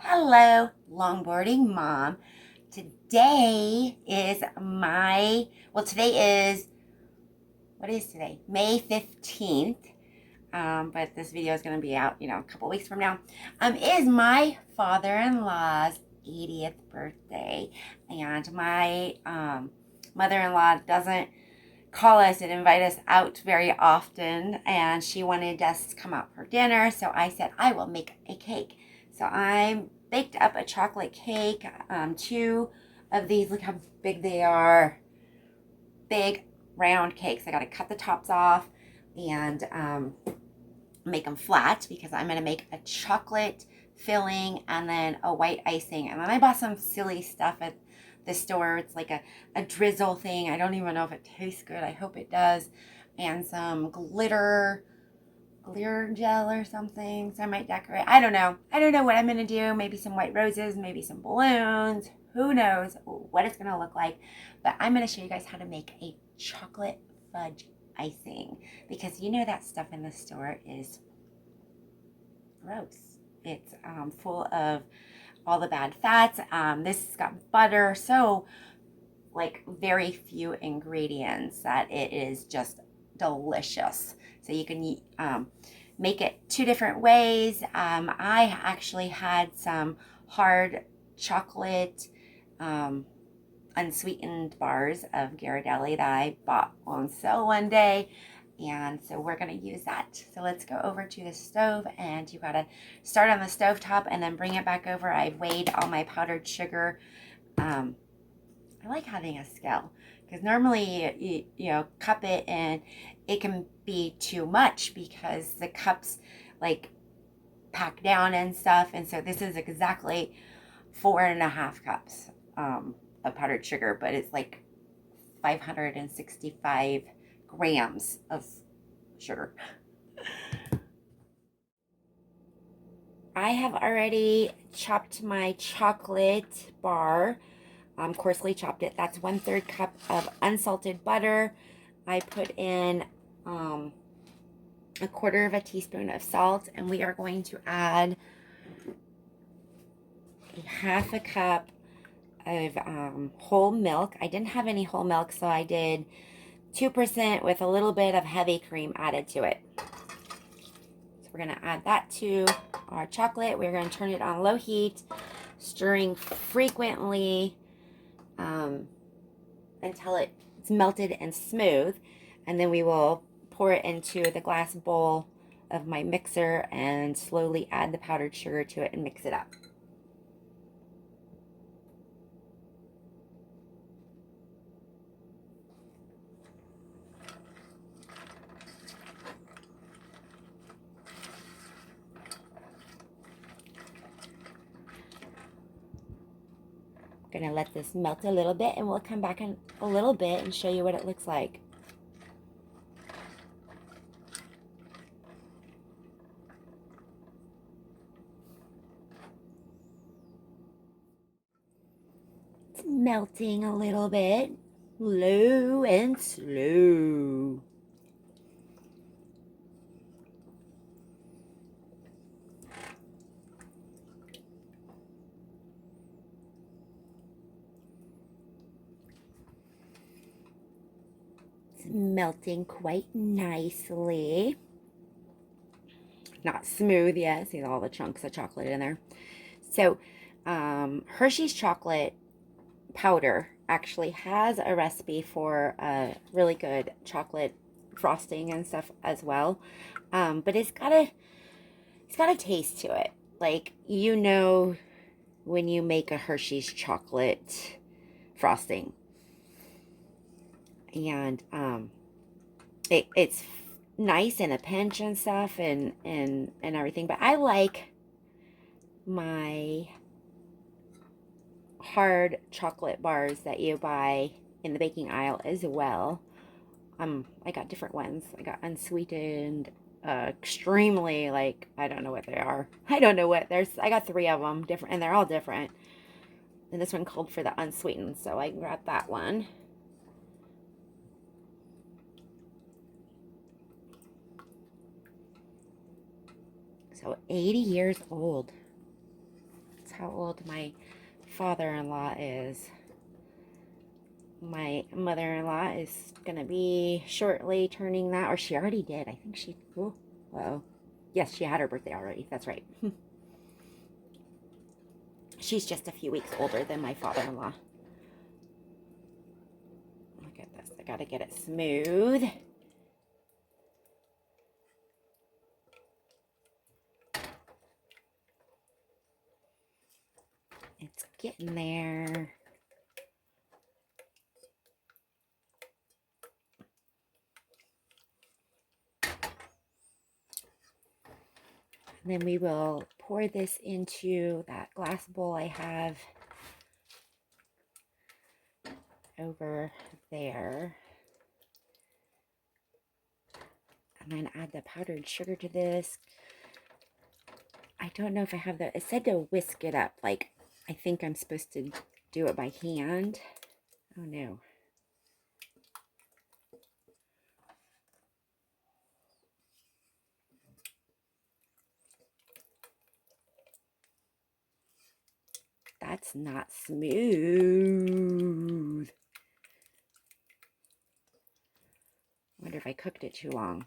Hello, longboarding mom. Today is today is, what is today? May 15th. But this video is going to be out, a couple weeks from now. Is my father-in-law's 80th birthday. And my mother-in-law doesn't call us and invite us out very often. And she wanted us to come out for dinner. So I said, I will make a cake. So I baked up a chocolate cake, two of these. Look how big they are. Big round cakes. I got to cut the tops off and make them flat because I'm going to make a chocolate filling and then a white icing. And then I bought some silly stuff at the store. It's like a drizzle thing. I don't even know if it tastes good. I hope it does. And some glitter gel or something. So I might decorate. I don't know. I don't know what I'm going to do. Maybe some white roses, maybe some balloons. Who knows what it's going to look like. But I'm going to show you guys how to make a chocolate fudge icing, because you know that stuff in the store is gross. It's full of all the bad fats. This has got butter, so like very few ingredients that it is just delicious. So you can make it two different ways. I actually had some hard chocolate unsweetened bars of Ghirardelli that I bought on sale one day. And so we're going to use that. So let's go over to the stove, and you got to start on the stove top and then bring it back over. I weighed all my powdered sugar. I like having a scale because normally you cup it and it can be too much because the cups like pack down and stuff. And so this is exactly 4.5 cups of powdered sugar, but it's like 565 grams of sugar. I have already chopped my chocolate bar, coarsely chopped it. That's 1/3 cup of unsalted butter. I put in a 1/4 teaspoon of salt, and we are going to add a 1/2 cup of whole milk. I didn't have any whole milk, so I did 2% with a little bit of heavy cream added to it. So we're going to add that to our chocolate. We're going to turn it on low heat, stirring frequently until it's melted and smooth. And then we will pour it into the glass bowl of my mixer and slowly add the powdered sugar to it and mix it up. Gonna let this melt a little bit, and we'll come back in a little bit and show you what it looks like. It's melting a little bit, low and slow. Melting quite nicely. Not smooth yet. See all the chunks of chocolate in there. So Hershey's chocolate powder actually has a recipe for a really good chocolate frosting and stuff as well. But it's got a taste to it. Like, when you make a Hershey's chocolate frosting, and it's nice in a pinch and stuff and everything, but I like my hard chocolate bars that you buy in the baking aisle as well. I got different ones. I got unsweetened, extremely, like, I don't know what they are. I don't know what I got 3 of them different, and they're all different. And this one called for the unsweetened, so I grabbed that one. So 80 years old. That's how old my father-in-law is. My mother-in-law is gonna be shortly turning that, or she already did. I think she, oh, whoa. Yes, she had her birthday already. That's right. She's just a few weeks older than my father-in-law. Look at this. I gotta get it smooth. It's getting there. And then we will pour this into that glass bowl I have over there. And then add the powdered sugar to this. I don't know if I have the, it said to whisk it up. Like, I think I'm supposed to do it by hand. Oh no. That's not smooth. I wonder if I cooked it too long.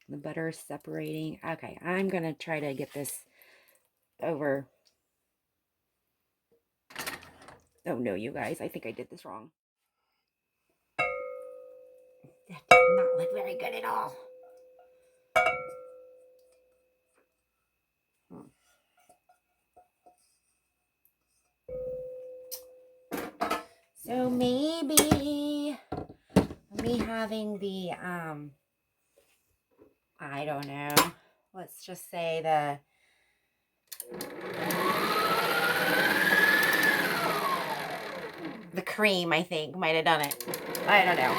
The butter is separating. Okay, I'm going to try to get this over. Oh no, you guys, I think I did this wrong. That does not look very good at all. So maybe me having the, I don't know, let's just say the cream, I think, might have done it. I don't know.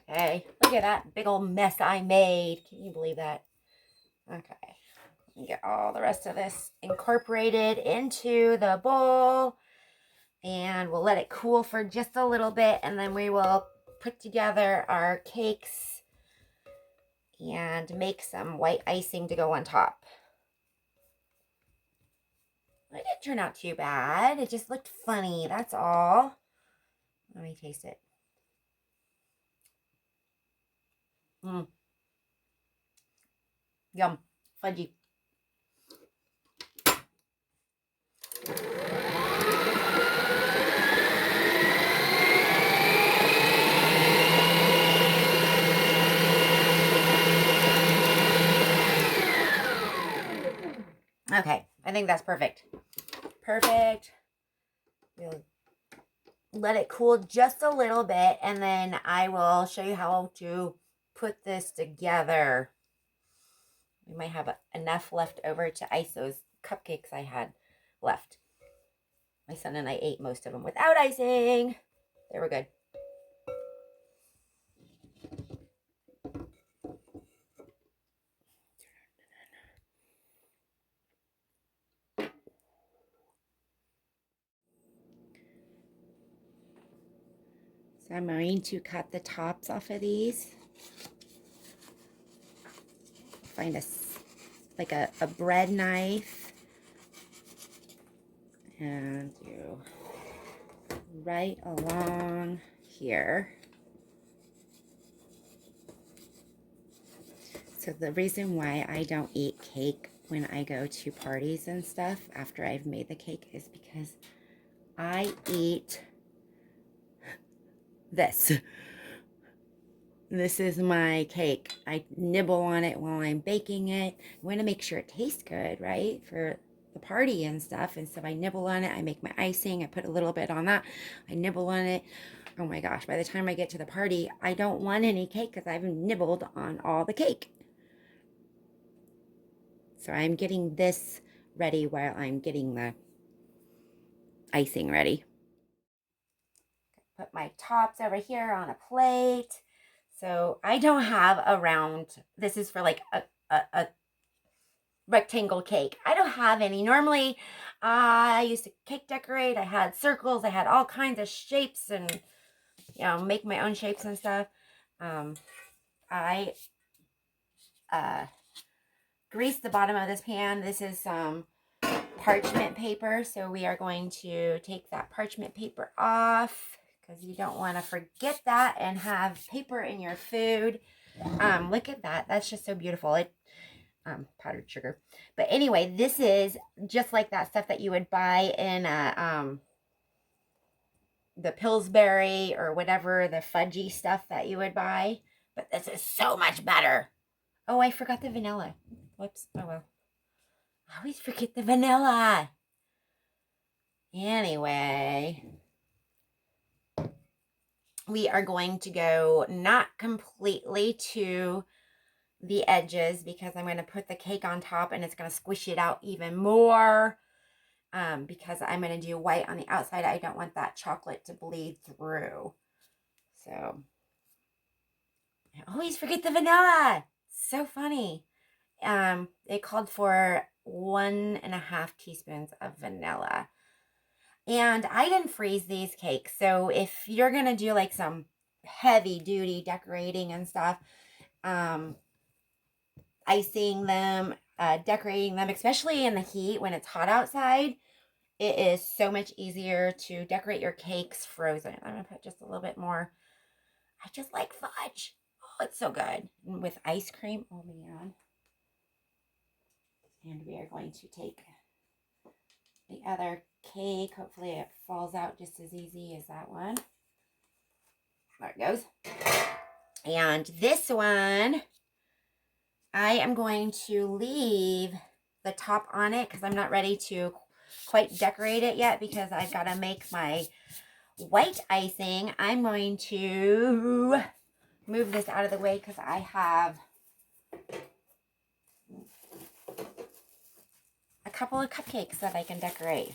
Okay, look at that big old mess I made. Can you believe that? Okay, get all the rest of this incorporated into the bowl, and we'll let it cool for just a little bit, and then we will put together our cakes and make some white icing to go on top. It didn't turn out too bad. It just looked funny, that's all. Let me taste it. Yum. Fudgy. Okay, I think that's perfect. Perfect. We'll let it cool just a little bit, and then I will show you how to put this together. We might have enough left over to ice those cupcakes I had left. My son and I ate most of them without icing. They were good. So I'm going to cut the tops off of these. Find like a bread knife and do right along here. So the reason why I don't eat cake when I go to parties and stuff after I've made the cake is because I eat this. This is my cake. I nibble on it while I'm baking it. I want to make sure it tastes good, right? For the party and stuff. And so I nibble on it. I make my icing. I put a little bit on that. I nibble on it. Oh my gosh. By the time I get to the party, I don't want any cake because I've nibbled on all the cake. So I'm getting this ready while I'm getting the icing ready. Put my tops over here on a plate. So I don't have a round. This is for like a rectangle cake. I don't have any. Normally, I used to cake decorate. I had circles. I had all kinds of shapes and, you know, make my own shapes and stuff. I greased the bottom of this pan. This is some parchment paper. So we are going to take that parchment paper off because you don't want to forget that and have paper in your food. Look at that. That's just so beautiful. It powdered sugar. But anyway, this is just like that stuff that you would buy in the Pillsbury or whatever, the fudgy stuff that you would buy. But this is so much better. Oh, I forgot the vanilla. Whoops. Oh, well. I always forget the vanilla. Anyway, we are going to go not completely to the edges because I'm going to put the cake on top and it's going to squish it out even more because I'm going to do white on the outside. I don't want that chocolate to bleed through. So I always forget the vanilla. So funny. It called for 1.5 teaspoons of vanilla. And I didn't freeze these cakes. So if you're going to do like some heavy duty decorating and stuff, icing them, decorating them, especially in the heat when it's hot outside, it is so much easier to decorate your cakes frozen. I'm going to put just a little bit more. I just like fudge. Oh, it's so good. And with ice cream, oh man. And we are going to take the other cake. Hopefully it falls out just as easy as that one. There it goes. And this one, I am going to leave the top on it because I'm not ready to quite decorate it yet because I've got to make my white icing. I'm going to move this out of the way because I have a couple of cupcakes that I can decorate.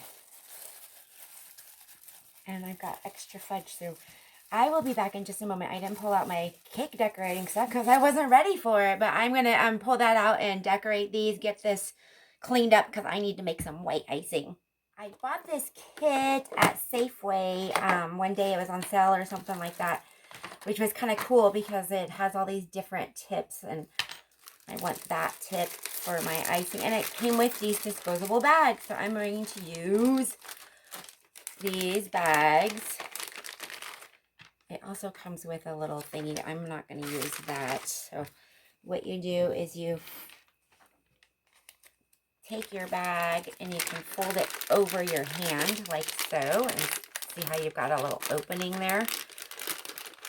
And I've got extra fudge, so I will be back in just a moment. I didn't pull out my cake decorating stuff because I wasn't ready for it, but I'm going to pull that out and decorate these, get this cleaned up because I need to make some white icing. I bought this kit at Safeway one day. It was on sale or something like that, which was kind of cool because it has all these different tips, and I want that tip for my icing. And it came with these disposable bags, so I'm going to use these bags. It also comes with a little thingy. I'm not going to use that. So what you do is you take your bag and you can fold it over your hand like so. And see how you've got a little opening there.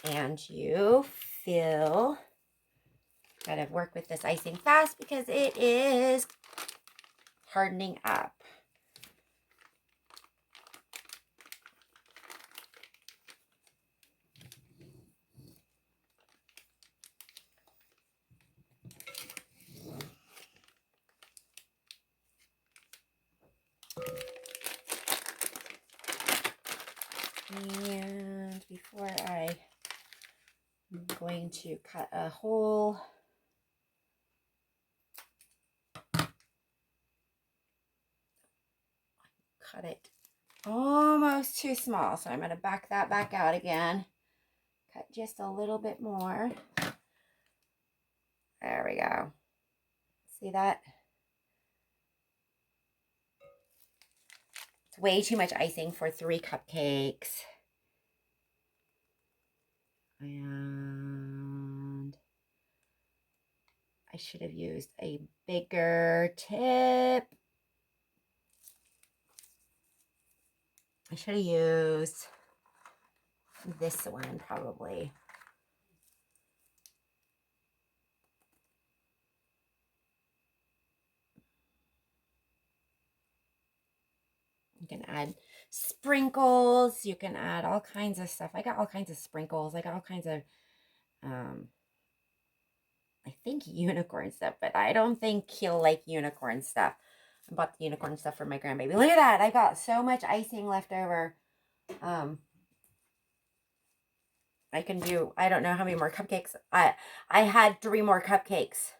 And you fill. Got to work with this icing fast because it is hardening up. And before I'm going to cut a hole. Cut it almost too small, so I'm going to back that back out again. Cut just a little bit more. There we go. See that? It's way too much icing for 3 cupcakes. And I should have used a bigger tip. I should have used this one probably. You can add sprinkles. You can add all kinds of stuff. I got all kinds of sprinkles. I got all kinds of, I think unicorn stuff, but I don't think he'll like unicorn stuff. I bought the unicorn stuff for my grandbaby. Look at that. I got so much icing left over. I can do, I don't know how many more cupcakes. I had 3 more cupcakes.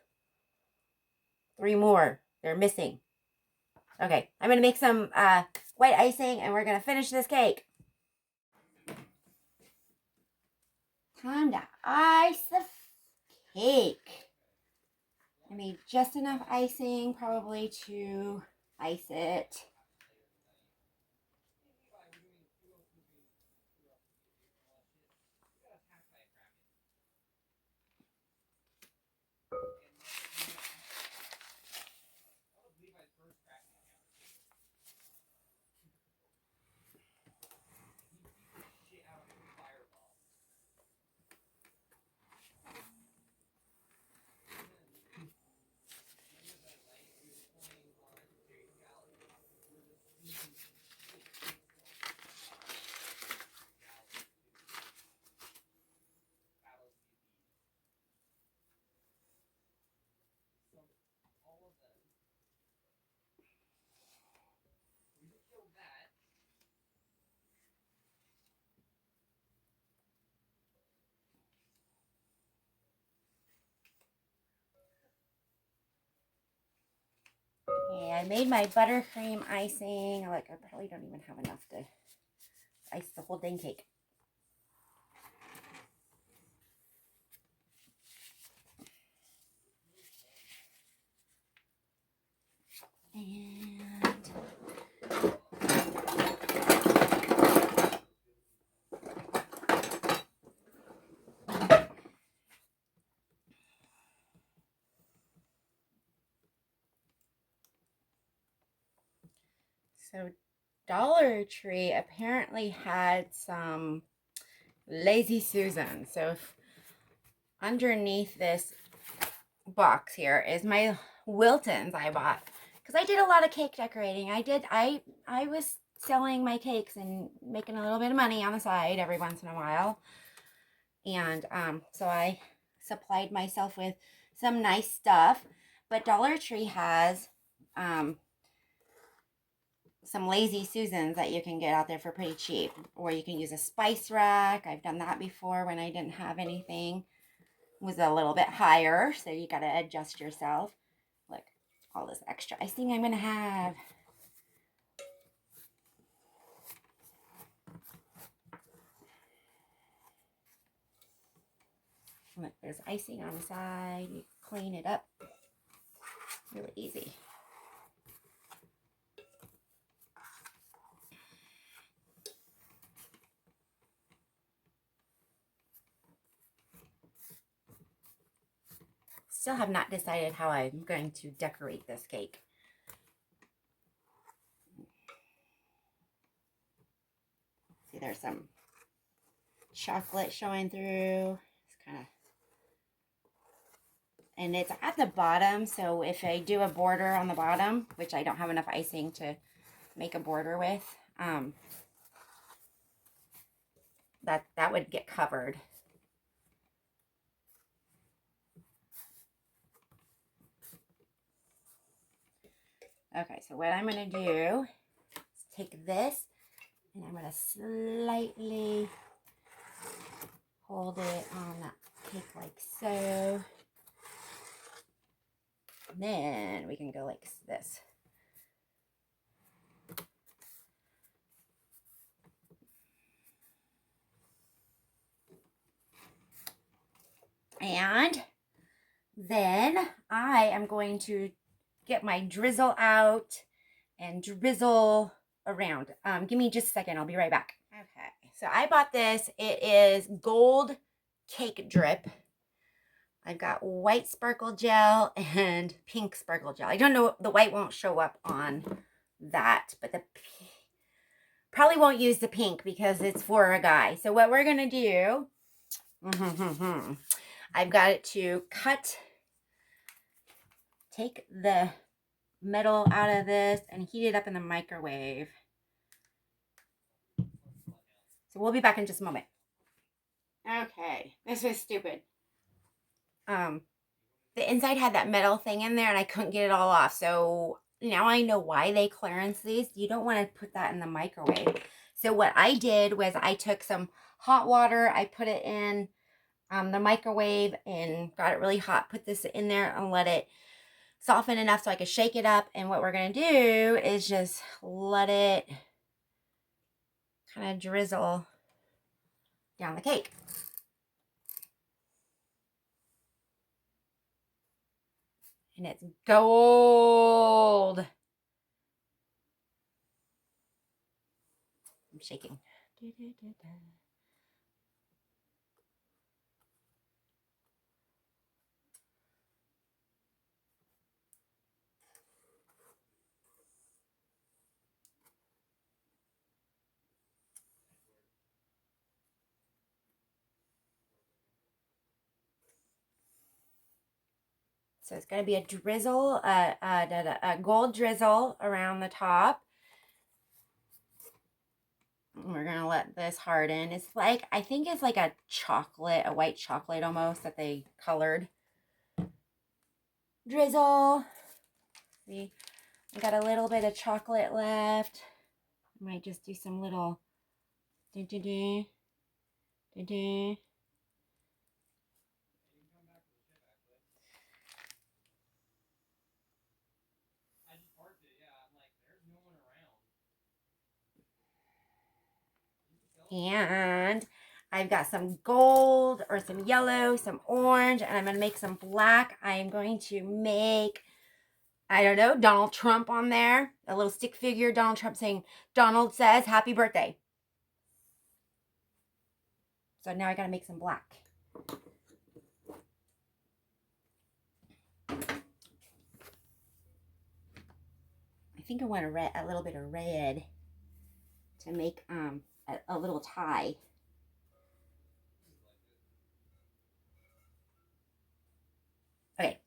3 more. They're missing. Okay, I'm going to make some white icing and we're going to finish this cake. Time to ice the cake. I made just enough icing probably to ice it. Okay, I made my buttercream icing. I probably don't even have enough to ice the whole dang cake. And so Dollar Tree apparently had some Lazy Susan. So if underneath this box here is my Wiltons I bought, because I did a lot of cake decorating. I was selling my cakes and making a little bit of money on the side every once in a while, and so I supplied myself with some nice stuff. But Dollar Tree has some Lazy Susans that you can get out there for pretty cheap, or you can use a spice rack. I've done that before when I didn't have anything. It was a little bit higher, so you got to adjust yourself. Look, all this extra icing I'm going to have. Look, there's icing on the side. You clean it up. Really easy. Still have not decided how I'm going to decorate this cake. See, there's some chocolate showing through. It's kind of, and it's at the bottom, so if I do a border on the bottom, which I don't have enough icing to make a border with, that would get covered. Okay, so what I'm going to do is take this and I'm going to slightly hold it on that cake like so. And then we can go like this. And then I am going to get my drizzle out and drizzle around. Give me just a second. I'll be right back. Okay, so I bought this. It is gold cake drip. I've got white sparkle gel and pink sparkle gel. I don't know, the white won't show up on that, but the probably won't use the pink because it's for a guy. So what we're gonna do, I've got it to take the metal out of this and heat it up in the microwave. So we'll be back in just a moment. Okay, this was stupid. The inside had that metal thing in there and I couldn't get it all off. So now I know why they clearance these. You don't want to put that in the microwave. So what I did was I took some hot water, I put it in the microwave and got it really hot, put this in there and let it soften enough so I could shake it up. And what we're going to do is just let it kind of drizzle down the cake. And it's gold. I'm shaking. So it's going to be a drizzle, a gold drizzle around the top. We're going to let this harden. It's like, I think it's like a chocolate, a white chocolate almost that they colored. Drizzle. See, I got a little bit of chocolate left. I might just do some little do-do-do, do-do. And I've got some gold or some yellow, some orange, and I'm going to make some black. I'm going to make, I don't know, Donald Trump on there. A little stick figure, Donald Trump saying, Donald says, happy birthday. So now I got to make some black. I think I want a little bit of red to make a little tie. Okay,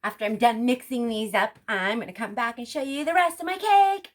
after I'm done mixing these up, I'm going to come back and show you the rest of my cake.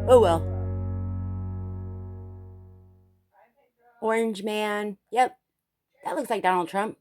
Oh well. Orange man. Yep. That looks like Donald Trump.